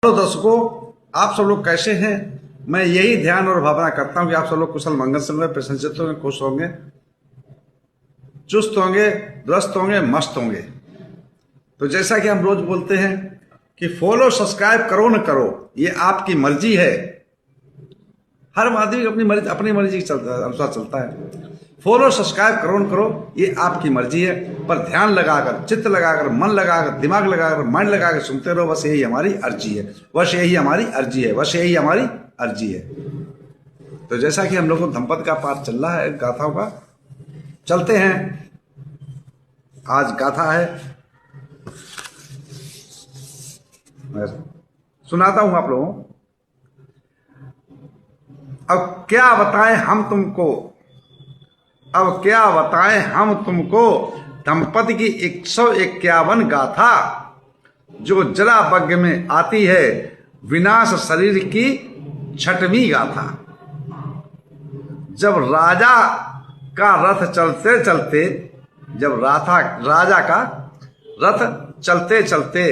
Hello दर्शकों, आप सब लोग कैसे हैं। मैं यही ध्यान और भावना करता हूं कि आप सब लोग कुशल मंगल से होंगे, प्रसन्नचित्त होंगे, खुश होंगे, चुस्त होंगे, दुरुस्त होंगे, मस्त होंगे। तो जैसा कि हम रोज बोलते हैं कि फॉलो सब्सक्राइब करो न करो, ये आपकी मर्जी है। हर आदमी अपनी मर्जी के अनुसार चलता है। फॉलो सब्सक्राइब करो न करो, ये आपकी मर्जी है, पर ध्यान लगाकर, चित्त लगाकर, मन लगाकर, दिमाग लगाकर, माइंड लगाकर सुनते रहो। बस यही हमारी अर्जी है, बस यही हमारी अर्जी है, बस यही हमारी अर्जी है। तो जैसा कि हम लोगों को धम्पद का पाठ चल रहा है, गाथाओं का, चलते हैं। आज गाथा है, मैं सुनाता हूं आप लोगों। अब क्या बताएं हम तुमको, अब क्या बताएं हम तुमको, धम्पद की 151 गाथा, जो जरा बग्ग में आती है, विनाश शरीर की 6वीं गाथा। जब राजा का रथ चलते चलते, जब राजा का रथ चलते चलते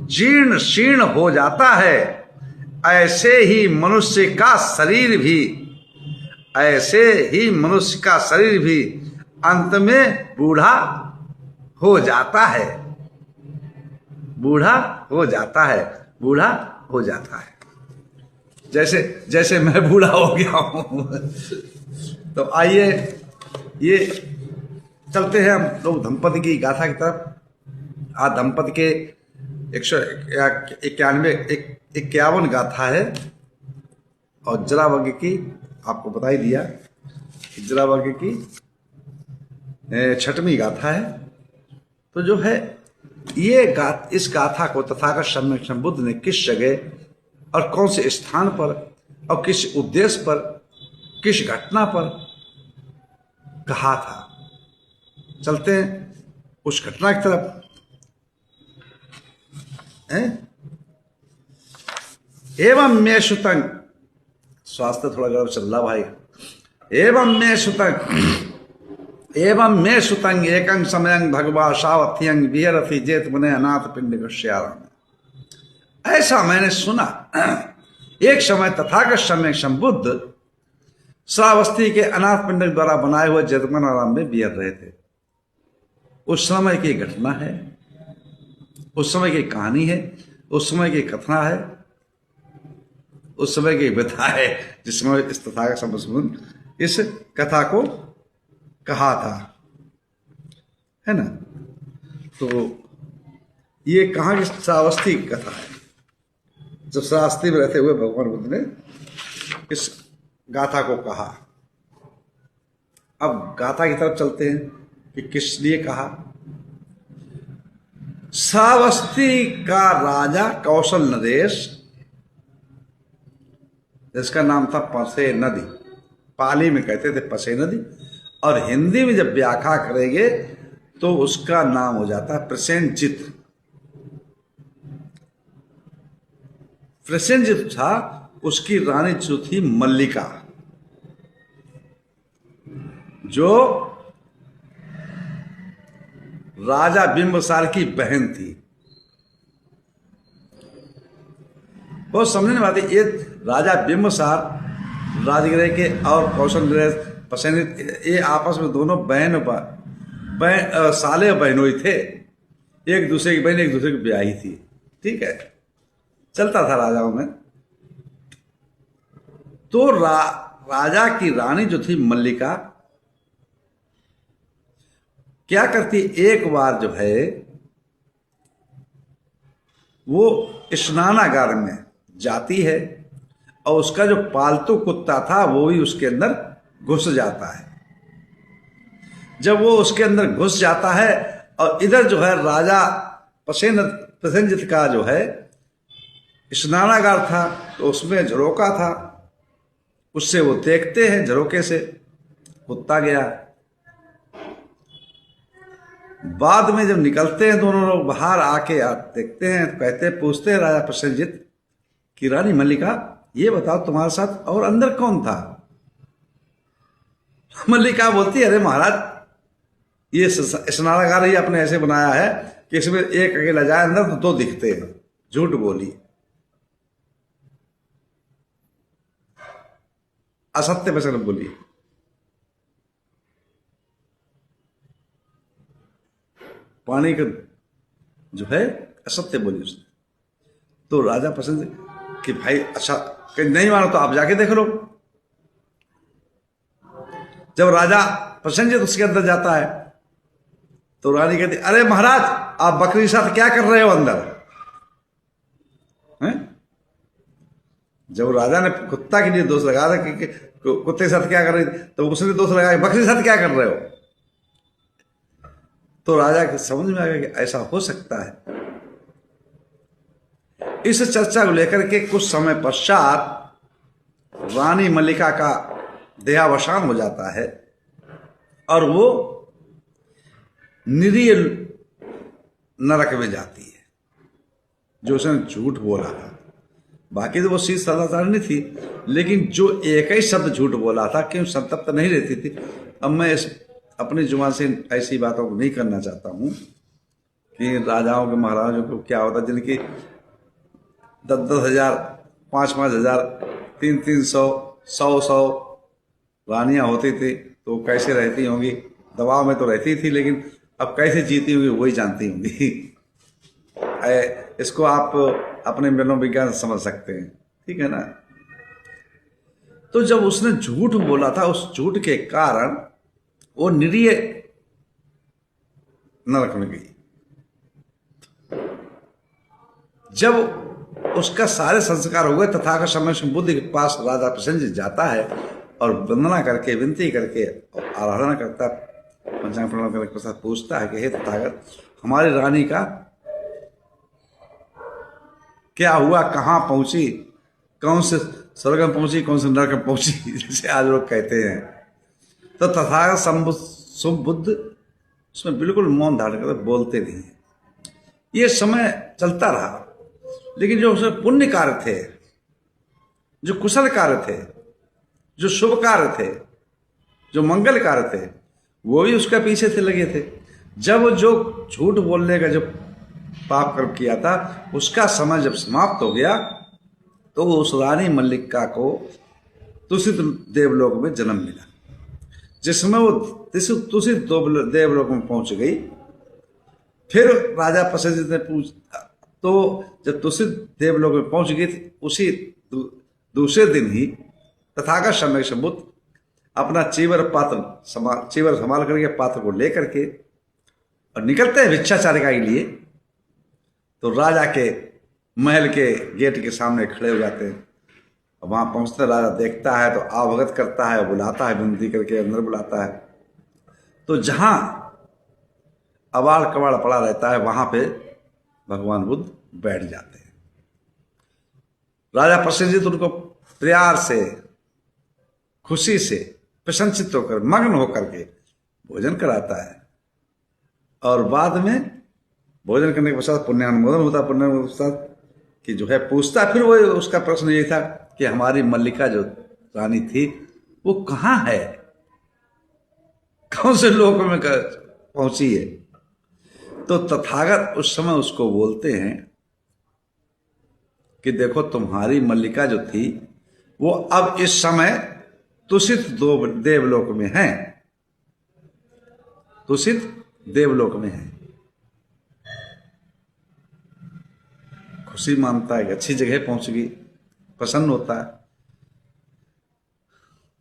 जीर्ण शीर्ण हो जाता है, ऐसे ही मनुष्य का शरीर भी, ऐसे ही मनुष्य का शरीर भी अंत में बूढ़ा हो जाता है, बूढ़ा हो जाता है, बूढ़ा हो जाता है। जैसे जैसे मैं बूढ़ा हो गया हूं। तो आइए ये चलते हैं हम लोग धम्पद की गाथा की तरफ। आज धम्पद के 151 गाथा है, और जरा वर्ग की आपको बता ही दिया, जरा वर्ग की 6वीं गाथा है। तो जो है ये इस गाथा को तथागत सम्यक संबुद्ध ने किस जगह और कौन से स्थान पर और किस उद्देश्य पर, किस घटना पर कहा था। चलते हैं उस घटना की तरफ। एवं मैं सुतंग, स्वास्थ्य थोड़ा गड़बड़ चल रहा भाई। एवं मैं सुतंग एकं समयं भगवा सावथियंग विहरति जेत मुने अनाथ पिंड कश्याम। ऐसा मैंने सुना, एक समय तथागत सम्यक संबुद्ध श्रावस्ती के अनाथ पिंड द्वारा बनाए हुए जेतमन आराम में विहर रहे थे। उस समय की घटना है, उस समय की कहानी है, उस समय की कथा है, उस समय की व्यथा है, जिसमें इस तथागत सम्यक इस कथा को कहा था, है ना। तो ये कहाँ की श्रावस्ती की कथा है, जब श्रावस्ती में रहते हुए भगवान बुद्ध ने इस गाथा को कहा। अब गाथा की तरफ चलते हैं कि किस लिए कहा। श्रावस्ती का राजा कौशल नरेश, जिसका नाम था पसे नदी, पाली में कहते थे पसे नदी, और हिंदी में जब व्याख्या करेंगे तो उसका नाम हो जाता है प्रसेनजित। प्रसेनजित था, उसकी रानी जो थी मल्लिका, जो राजा बिंबिसार की बहन थी। बहुत समझने वाली ये राजा बिंबिसार, राजगृह के और कौशल नरेश पसंद, ये आपस में दोनों साले और बहनों ही थे। एक दूसरे की बहन एक दूसरे की ब्याही थी, ठीक है, चलता था राजाओं में। तो राजा की रानी जो थी मल्लिका क्या करती, एक बार जो है वो स्नानागार में जाती है, और उसका जो पालतू कुत्ता था वो भी उसके अंदर घुस जाता है। जब वो उसके अंदर घुस जाता है, और इधर जो है राजा प्रसेनजित का जो है स्नानागार था, तो उसमें झरोका था, उससे वो देखते हैं, झरोके से कुत्ता गया। बाद में जब निकलते हैं दोनों लोग बाहर, आके देखते हैं, कहते पूछते हैं राजा प्रसेनजित कि रानी मल्लिका, ये बताओ तुम्हारे साथ और अंदर कौन था। मल्लिका बोलती, अरे महाराज, ये स्नानागार ही आपने ऐसे बनाया है कि इसमें एक अकेला जाए अंदर तो दो दिखते हैं, झूठ बोली, असत्य वचन बोली, पानी का जो है असत्य बोली उसने। तो राजा पसंद कि भाई अच्छा, कि नहीं मानो तो आप जाके देख लो। जब राजा प्रसन्नजित उसके अंदर जाता है तो रानी कहती, अरे महाराज आप बकरी के साथ क्या कर रहे हो अंदर हैं? जब राजा ने कुत्ता के लिए दोष लगा था कि कुत्ते के साथ क्या कर रहे थे, तो उसने दोष लगाया बकरी के साथ क्या कर रहे हो। तो राजा के समझ में आ गया कि ऐसा हो सकता है। इस चर्चा को लेकर के कुछ समय पश्चात रानी मल्लिका का देहावसान हो जाता है और वो निरीय नरक में जाती है, जो उसने झूठ बोला था। बाकी तो वो सीध सदाचारणी थी, लेकिन जो एक ही शब्द झूठ बोला था क्यों संतप्त नहीं रहती थी। अब मैं अपनी जुबान से ऐसी बातों को नहीं करना चाहता हूं कि राजाओं के महाराजों को क्या होता, जिनकी 10-10 हजार 5-5 हजार 300 100 रानियां होती थी, तो कैसे रहती होंगी। दबाव में तो रहती थी, लेकिन अब कैसे जीती होंगी वही जानती होंगी। इसको आप अपने मनोविज्ञान से समझ सकते हैं, ठीक है ना। तो जब उसने झूठ बोला था, उस झूठ के कारण वो निरीय नरक में गई। जब उसका सारे संस्कार हो गए, तथागत समय से बुद्ध के पास राजा प्रसन्नजित जाता है और वंदना करके विनती करके आराधना करता, पंचांग प्रणाम करने के साथ पूछता है कि हे तथागत, हमारी रानी का क्या हुआ, कहाँ पहुंची, कौन से स्वर्ग में पहुंची, कौन से नरक में पहुंची, जैसे आज लोग कहते हैं। तो तथागत बुद्ध उसमें बिल्कुल मौन धारण करते, बोलते नहीं। ये समय चलता रहा, लेकिन जो उसमें पुण्य कार्य थे, जो कुशल कार्य थे, जो शुभ कार्य थे, जो मंगल कार्य थे, वो भी उसके पीछे थे, लगे थे। जब जो झूठ बोलने का जो पाप कर्म किया था, उसका समय जब समाप्त हो गया, तो उस रानी मल्लिका को तुषित देवलोक में जन्म मिला। जिसमें वो तुषित देवलोक में पहुंच गई। फिर राजा प्रसन्नजित ने पूछा, तो जब तुषित देवलोक में पहुंच गई थी, उसी दूसरे दिन ही तथागत समय से बुद्ध अपना चीवर संभाल करके पात्र को लेकर के और निकलते हैं भिक्षाचारिका के लिए। तो राजा के महल के गेट के सामने खड़े हो जाते हैं। वहां पहुंचते राजा देखता है तो अवगत करता है, बुलाता है, विनती करके अंदर बुलाता है। तो जहां अबाड़ कबाड़ पड़ा रहता है, वहां पे भगवान बुद्ध बैठ जाते हैं। राजा प्रसन्नजित उनको प्यार से, खुशी से, प्रसन्नचित्त होकर, मग्न होकर के भोजन कराता है। और बाद में भोजन करने के पश्चात पुण्यानुमोदन होता। पुण्यानुमोदन के पश्चात कि जो है पूछता, फिर वो उसका प्रश्न यही था कि हमारी मल्लिका जो रानी थी वो कहाँ है, कौन से लोक में पहुंची है। तो तथागत उस समय उसको बोलते हैं कि देखो, तुम्हारी मल्लिका जो थी वो अब इस समय तुषित देवलोक में है, तुषित देवलोक में है। खुशी मानता है कि अच्छी जगह पहुंच गई, प्रसन्न होता है,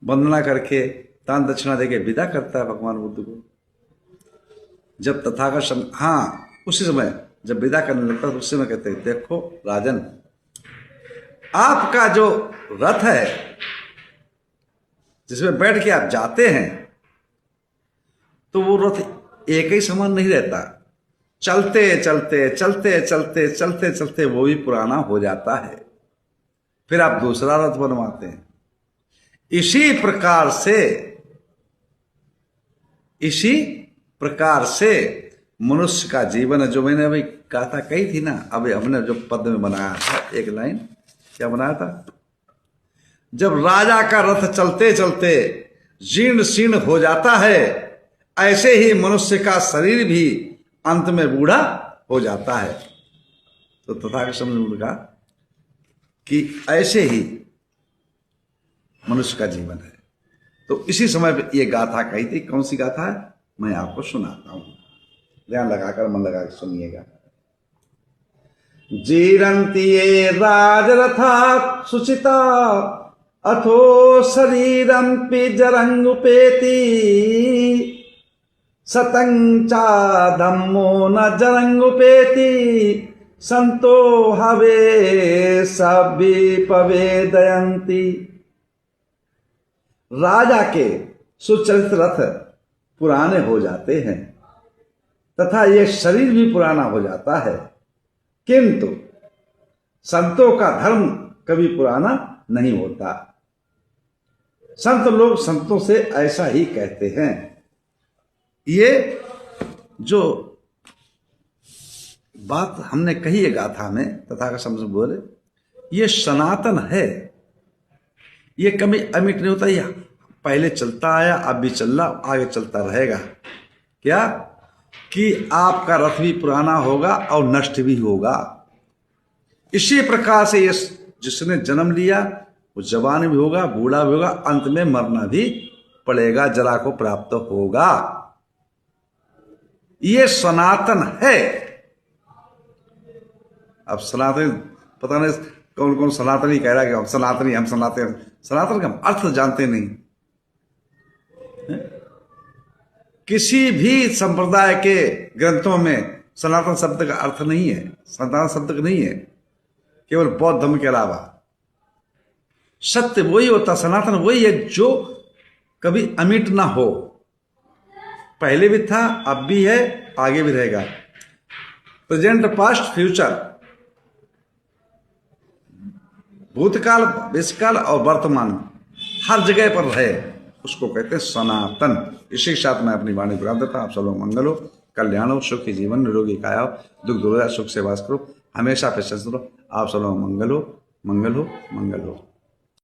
वंदना करके दान दक्षिणा देके विदा करता है भगवान बुद्ध को। जब तथागत उसी समय जब विदा करने लगता है, तो उस समय कहते हैं, देखो राजन, आपका जो रथ है जिसमें बैठ के आप जाते हैं, तो वो रथ एक ही समान नहीं रहता। चलते चलते चलते चलते चलते चलते वो भी पुराना हो जाता है, फिर आप दूसरा रथ बनवाते हैं। इसी प्रकार से मनुष्य का जीवन है। जो मैंने अभी गाथा कही थी ना, अभी हमने जो पद में बनाया था, एक लाइन क्या बनाया था, जब राजा का रथ चलते चलते जीर्ण शीर्ण हो जाता है, ऐसे ही मनुष्य का शरीर भी अंत में बूढ़ा हो जाता है। तो तथागत ने कहा कि ऐसे ही मनुष्य का जीवन है। तो इसी समय पे ये गाथा कही थी। कौन सी गाथा है, मैं आपको सुनाता हूं, ध्यान लगाकर मन लगाकर सुनिएगा। जीरन्ति ये राजरथा सुचिता अथो शरीरंपि जरंगुपेति सतंचा धम्मो न जरंगुपेति संतो हवे सविपवेदयन्ति। राजा के सुचरित रथ पुराने हो जाते हैं तथा ये शरीर भी पुराना हो जाता है, किंतु संतों का धर्म कभी पुराना नहीं होता। संत लोग संतों से ऐसा ही कहते हैं। ये जो बात हमने कही है गाथा में, तथागत समझ बोले, ये सनातन है, ये कभी अमिट नहीं होता। ये पहले चलता आया, अब भी चल रहा, आगे चलता रहेगा। क्या कि आपका रथ भी पुराना होगा और नष्ट भी होगा। इसी प्रकार से ये जिसने जन्म लिया वो जवान भी होगा, बूढ़ा भी होगा, अंत में मरना भी पड़ेगा, जरा को प्राप्त होगा। ये सनातन है। अब सनातन पता नहीं कौन कौन सनातनी कह रहा है कि हम सनातनी, हम सनातन। सनातन का अर्थ जानते नहीं। किसी भी संप्रदाय के ग्रंथों में सनातन शब्द का अर्थ नहीं है, सनातन शब्द नहीं है, केवल बौद्ध धर्म के अलावा। सत्य वही होता, सनातन वही है जो कभी अमिट ना हो। पहले भी था, अब भी है, आगे भी रहेगा। प्रेजेंट, पास्ट, फ्यूचर, भूतकाल, भविष्यकाल और वर्तमान, हर जगह पर रहे, उसको कहते हैं सनातन। इसी के साथ मैं अपनी वाणी विराम देता हूं। आप सब लोग मंगल हो, कल्याण हो, सुखी जीवन, निरोगी काया हो, दुख दूर सुख से वास करो, हमेशा प्रसन्न रहो। आप सब लोग मंगल हो, मंगल हो, मंगल हो।